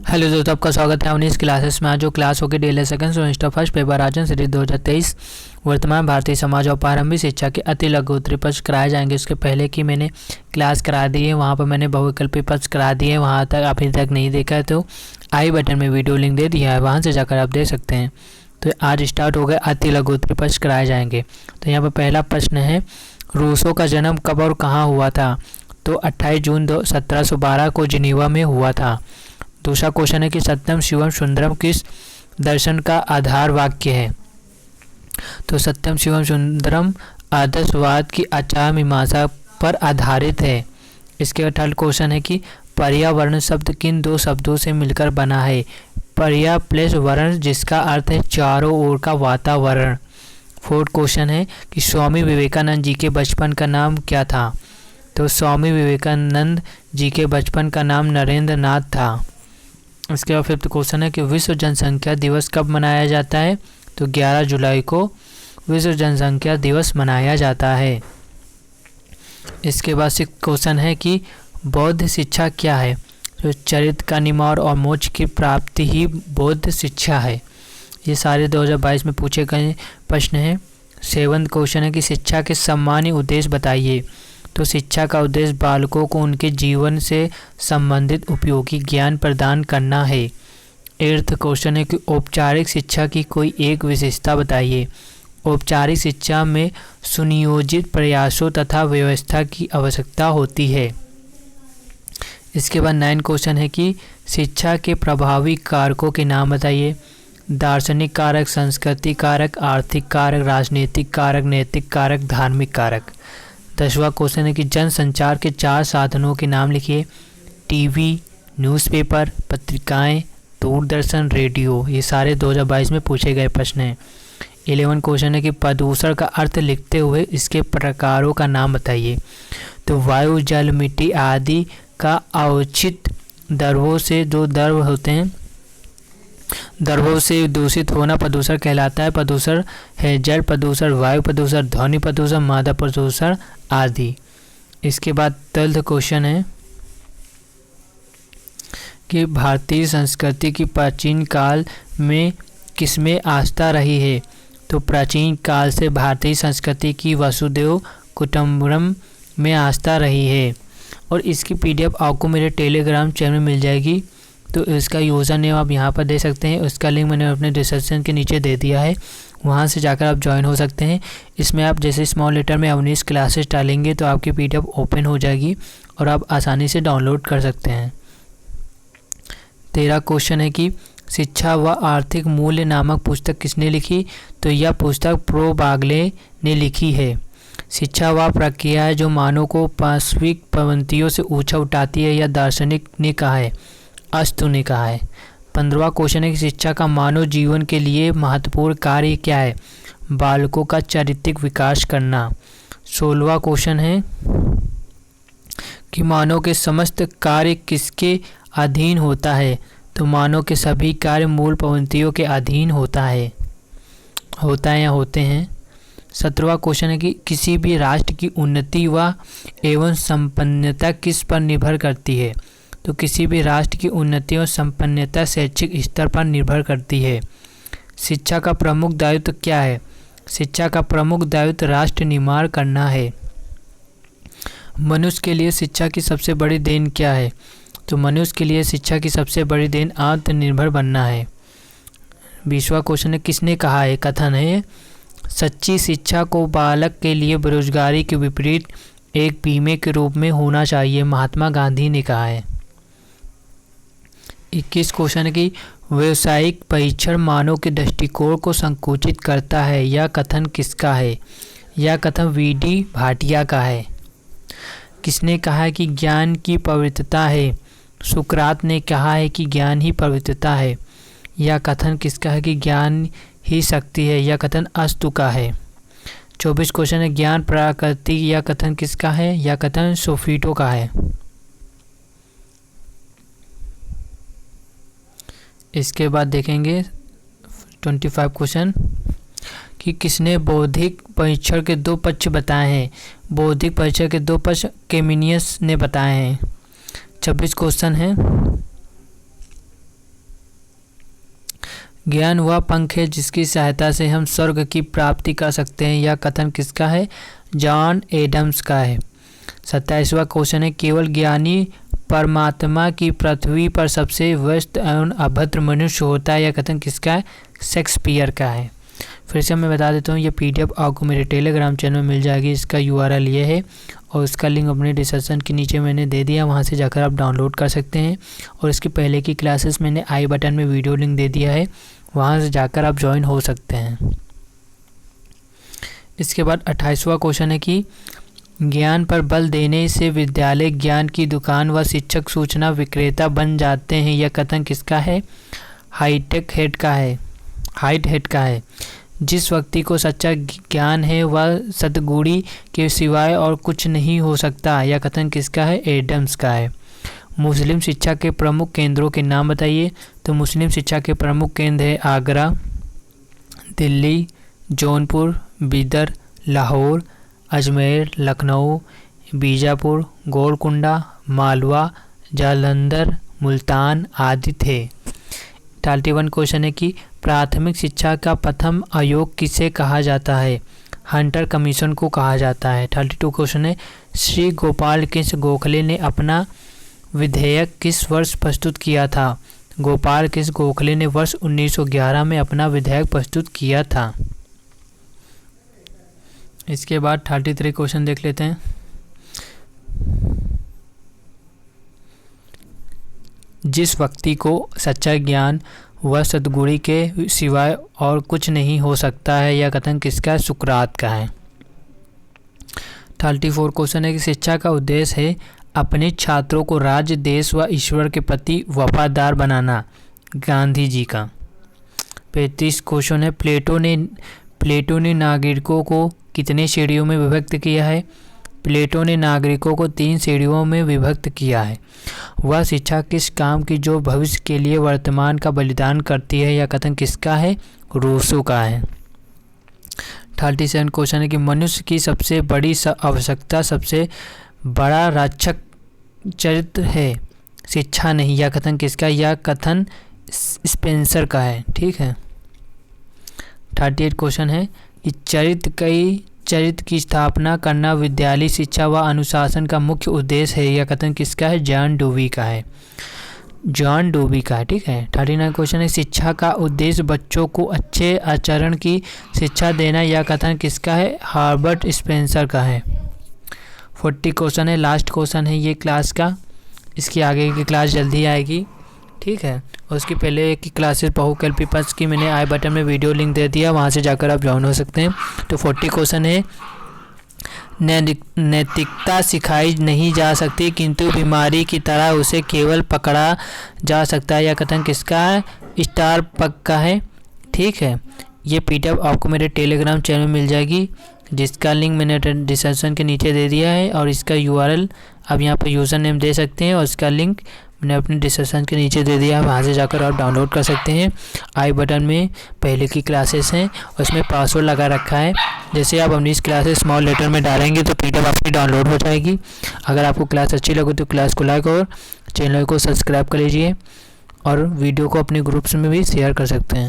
Hello दोस्तों, आपका स्वागत है 19 क्लासेस में। आज जो क्लास होगी daily second semester first paper आचरण सीरीज 2023 वर्तमान भारतीय समाज और प्रारंभिक शिक्षा के अति लघु उत्तरीय प्रश्न कराए जाएंगे। उसके पहले की मैंने क्लास करा दी है, वहाँ पर मैंने बहुविकल्पी प्रश्न करा दिए हैं। वहाँ तक अभी तक नहीं देखा है तो आई बटन में वीडियो लिंक दे दिया है, वहाँ से जाकर आप देख सकते हैं। तो आज स्टार्ट हो गया, अति लघु उत्तरीय प्रश्न कराए जाएंगे। तो यहाँ पर पहला प्रश्न है, रूसो का जन्म कब और कहाँ हुआ था? तो 28 जून 1712 को जिनेवा में हुआ था। दूसरा क्वेश्चन है कि सत्यम शिवम सुंदरम किस दर्शन का आधार वाक्य है? तो सत्यम शिवम सुंदरम आदर्शवाद की आचार मीमांसा पर आधारित है। इसके बाद थर्ड क्वेश्चन है कि पर्यावरण शब्द किन दो शब्दों से मिलकर बना है? पर्या प्लस वर्ण, जिसका अर्थ है चारों ओर का वातावरण। फोर्थ क्वेश्चन है कि स्वामी विवेकानंद जी के बचपन का नाम क्या था? तो स्वामी विवेकानंद जी के बचपन का नाम नरेंद्र नाथ था। इसके बाद फिफ्थ क्वेश्चन है कि विश्व जनसंख्या दिवस कब मनाया जाता है? तो 11 जुलाई को विश्व जनसंख्या दिवस मनाया जाता है। इसके बाद सिक्स्थ क्वेश्चन है कि बौद्ध शिक्षा क्या है? तो चरित्र का निर्माण और मोक्ष की प्राप्ति ही बौद्ध शिक्षा है। ये सारे 2022 में पूछे गए प्रश्न हैं। सेवंथ क्वेश्चन है कि शिक्षा के सामान्य उद्देश्य बताइए। तो शिक्षा का उद्देश्य बालकों को उनके जीवन से संबंधित उपयोगी ज्ञान प्रदान करना है। एट्थ क्वेश्चन है कि औपचारिक शिक्षा की कोई एक विशेषता बताइए। औपचारिक शिक्षा में सुनियोजित प्रयासों तथा व्यवस्था की आवश्यकता होती है। इसके बाद 9 क्वेश्चन है कि शिक्षा के प्रभावी कारकों के नाम बताइए। दार्शनिक कारक, संस्कृति कारक, आर्थिक कारक, राजनीतिक कारक, नैतिक कारक, धार्मिक कारक। 10वां क्वेश्चन है कि जनसंचार के 4 साधनों के नाम लिखिए। टीवी, न्यूज़पेपर, पत्रिकाएं, दूरदर्शन, रेडियो। ये सारे 2022 में पूछे गए प्रश्न हैं। 11 क्वेश्चन है कि प्रदूषण का अर्थ लिखते हुए इसके प्रकारों का नाम बताइए। तो वायु, जल, मिट्टी आदि का अवचित द्रव्यों से जो द्रव होते हैं, द्रव्यों से दूषित होना प्रदूषण कहलाता है। प्रदूषण है जल प्रदूषण, वायु प्रदूषण, ध्वनि प्रदूषण, मादा प्रदूषण आदि। इसके बाद 12वां क्वेश्चन है कि भारतीय संस्कृति की प्राचीन काल में किसमें आस्था रही है? तो प्राचीन काल से भारतीय संस्कृति की वसुधैव कुटुंबकम में आस्था रही है। और इसकी PDF आपको मेरे टेलीग्राम चैनल में मिल जाएगी। तो इसका यूज़र नेम आप यहाँ पर दे सकते हैं। उसका लिंक मैंने अपने डिस्क्रिप्शन के नीचे दे दिया है, वहाँ से जाकर आप ज्वाइन हो सकते हैं। इसमें आप जैसे स्मॉल लेटर में 19 क्लासेस डालेंगे तो आपकी PDF ओपन हो जाएगी और आप आसानी से डाउनलोड कर सकते हैं। 13वां क्वेश्चन है कि शिक्षा व आर्थिक मूल्य नामक पुस्तक किसने लिखी? तो यह पुस्तक प्रो बागले ने लिखी है। शिक्षा वह प्रक्रिया है जो मानव को पाश्विक प्रवृत्तियों से ऊंचा उठाती है, यह दार्शनिक ने कहा है, अस्तु ने कहा है। 15वां क्वेश्चन है कि शिक्षा का मानव जीवन के लिए महत्वपूर्ण कार्य क्या है? बालकों का चारित्रिक विकास करना। 16वां क्वेश्चन है कि मानव के समस्त कार्य किसके अधीन होता है? तो मानव के सभी कार्य मूल प्रवृत्तियों के अधीन होता है या होते हैं। 17वां क्वेश्चन है कि किसी भी राष्ट्र की उन्नति व एवं संपन्नता किस पर निर्भर करती है? तो किसी भी राष्ट्र की उन्नति और संपन्नता शैक्षिक स्तर पर निर्भर करती है। शिक्षा का प्रमुख दायित्व क्या है? शिक्षा का प्रमुख दायित्व राष्ट्र निर्माण करना है। मनुष्य के लिए शिक्षा की सबसे बड़ी देन क्या है? तो मनुष्य के लिए शिक्षा की सबसे बड़ी देन आत्मनिर्भर बनना है। 20वां क्वेश्चन है किसने कहा है? कथन है, सच्ची शिक्षा को बालक के लिए बेरोजगारी के विपरीत एक बीमे के रूप में होना चाहिए, महात्मा गांधी ने कहा है। 21 क्वेश्चन है कि व्यावसायिक परीक्षण मानव के दृष्टिकोण को संकुचित करता है, यह कथन किसका है? यह कथन VD भाटिया का है। किसने कहा है कि ज्ञान की पवित्रता है? सुकरात ने कहा है कि ज्ञान ही पवित्रता है। यह कथन किसका है कि ज्ञान ही शक्ति है, यह कथन अस्तु का है। 24 क्वेश्चन है ज्ञान प्राकृतिक, यह कथन किसका है? यह कथन सोफिटो का है। इसके बाद देखेंगे 25 क्वेश्चन कि किसने बौद्धिक परीक्षण के 2 पक्ष बताए हैं? बौद्धिक परीक्षण के 2 पक्ष केमिनियस ने बताए हैं। 26 क्वेश्चन है ज्ञान वह पंख है जिसकी सहायता से हम स्वर्ग की प्राप्ति कर सकते हैं। यह कथन किसका है? जॉन एडम्स का है। 27वां क्वेश्चन है, केवल ज्ञानी परमात्मा की पृथ्वी पर सबसे व्यस्त एवं अभद्र मनुष्य होता है। यह कथन किसका है? शेक्सपियर का है। फिर से मैं बता देता हूँ, ये PDF आपको मेरे टेलीग्राम चैनल में मिल जाएगी। इसका URL ये है और इसका लिंक अपने डिस्क्रिप्शन के नीचे मैंने दे दिया, वहाँ से जाकर आप डाउनलोड कर सकते हैं। और इसकी पहले की क्लासेस मैंने आई बटन में वीडियो लिंक दे दिया है, वहाँ से जाकर आप ज्वाइन हो सकते हैं। इसके बाद 28वां क्वेश्चन है कि ज्ञान पर बल देने से विद्यालय ज्ञान की दुकान व शिक्षक सूचना विक्रेता बन जाते हैं। यह कथन किसका है? हाइटेक हेड का है, हाइट हेड का है। जिस व्यक्ति को सच्चा ज्ञान है वह सद्गुणी के सिवाय और कुछ नहीं हो सकता। यह कथन किसका है? एडम्स का है। मुस्लिम शिक्षा के प्रमुख केंद्रों के नाम बताइए। तो मुस्लिम शिक्षा के प्रमुख केंद्र है आगरा, दिल्ली, जौनपुर, बीदर, लाहौर, अजमेर, लखनऊ, बीजापुर, गोलकुंडा, मालवा, जालंधर, मुल्तान आदि थे। 31 क्वेश्चन है कि प्राथमिक शिक्षा का प्रथम आयोग किसे कहा जाता है? हंटर कमीशन को कहा जाता है। 32 क्वेश्चन है, श्री गोपाल कृष्ण गोखले ने अपना विधेयक किस वर्ष प्रस्तुत किया था? गोपाल कृष्ण गोखले ने वर्ष 1911 में अपना विधेयक प्रस्तुत किया था। इसके बाद 33 क्वेश्चन देख लेते हैं। जिस व्यक्ति को सच्चा ज्ञान व सद्गुणी के सिवाय और कुछ नहीं हो सकता है। यह कथन किसका है? सुकरात का है। 34 क्वेश्चन है कि शिक्षा का उद्देश्य है अपने छात्रों को राज्य, देश व ईश्वर के प्रति वफादार बनाना। गांधी जी का। 35 क्वेश्चन है, प्लेटो ने नागरिकों को कितने श्रेणियों में विभक्त किया है? प्लेटो ने नागरिकों को 3 श्रेणियों में विभक्त किया है। वह शिक्षा किस काम की जो भविष्य के लिए वर्तमान का बलिदान करती है। यह कथन किसका है? रूसो का है। 37 क्वेश्चन है कि मनुष्य की सबसे बड़ी आवश्यकता सबसे बड़ा रक्षक चरित्र है, शिक्षा नहीं। यह कथन किसका? यह कथन स्पेंसर का है। ठीक है। 38 क्वेश्चन है कि चरित्र की स्थापना करना विद्यालय शिक्षा व अनुशासन का मुख्य उद्देश्य है। यह कथन किसका है? जॉन डूवी का है। जॉन डूवी का है। ठीक है। 39 क्वेश्चन है, शिक्षा का उद्देश्य बच्चों को अच्छे आचरण की शिक्षा देना। यह कथन किसका है? हार्बर्ट स्पेंसर का है। 40 क्वेश्चन है, लास्ट क्वेश्चन है ये क्लास का। इसकी आगे की क्लास जल्दी आएगी। ठीक है। और उसकी पहले की क्लासेस बहुकल्पी पद की मैंने आई बटन में वीडियो लिंक दे दिया, वहाँ से जाकर आप ज्वाइन हो सकते हैं। तो 40 क्वेश्चन है, नैतिकता सिखाई नहीं जा सकती किंतु बीमारी की तरह उसे केवल पकड़ा जा सकता है। यह कथन किसका है? स्टार पग का है। ठीक है। ये PDF आपको मेरे टेलीग्राम चैनल में मिल जाएगी, जिसका लिंक मैंने डिस्क्रिप्शन के नीचे दे दिया है। और इसका URL आप यहाँ पर यूज़र नेम दे सकते हैं और इसका लिंक मैंने अपने डिस्क्रिप्शन के नीचे दे दिया है, वहाँ से जाकर आप डाउनलोड कर सकते हैं। आई बटन में पहले की क्लासेस हैं और इसमें पासवर्ड लगा रखा है। जैसे आप अपनी इस क्लासेस स्मॉल लेटर में डालेंगे तो PDF आपकी डाउनलोड हो जाएगी। अगर आपको क्लास अच्छी लगे तो क्लास को लाइक और चैनल को सब्सक्राइब कर लीजिए और वीडियो को अपने ग्रुप्स में भी शेयर कर सकते हैं।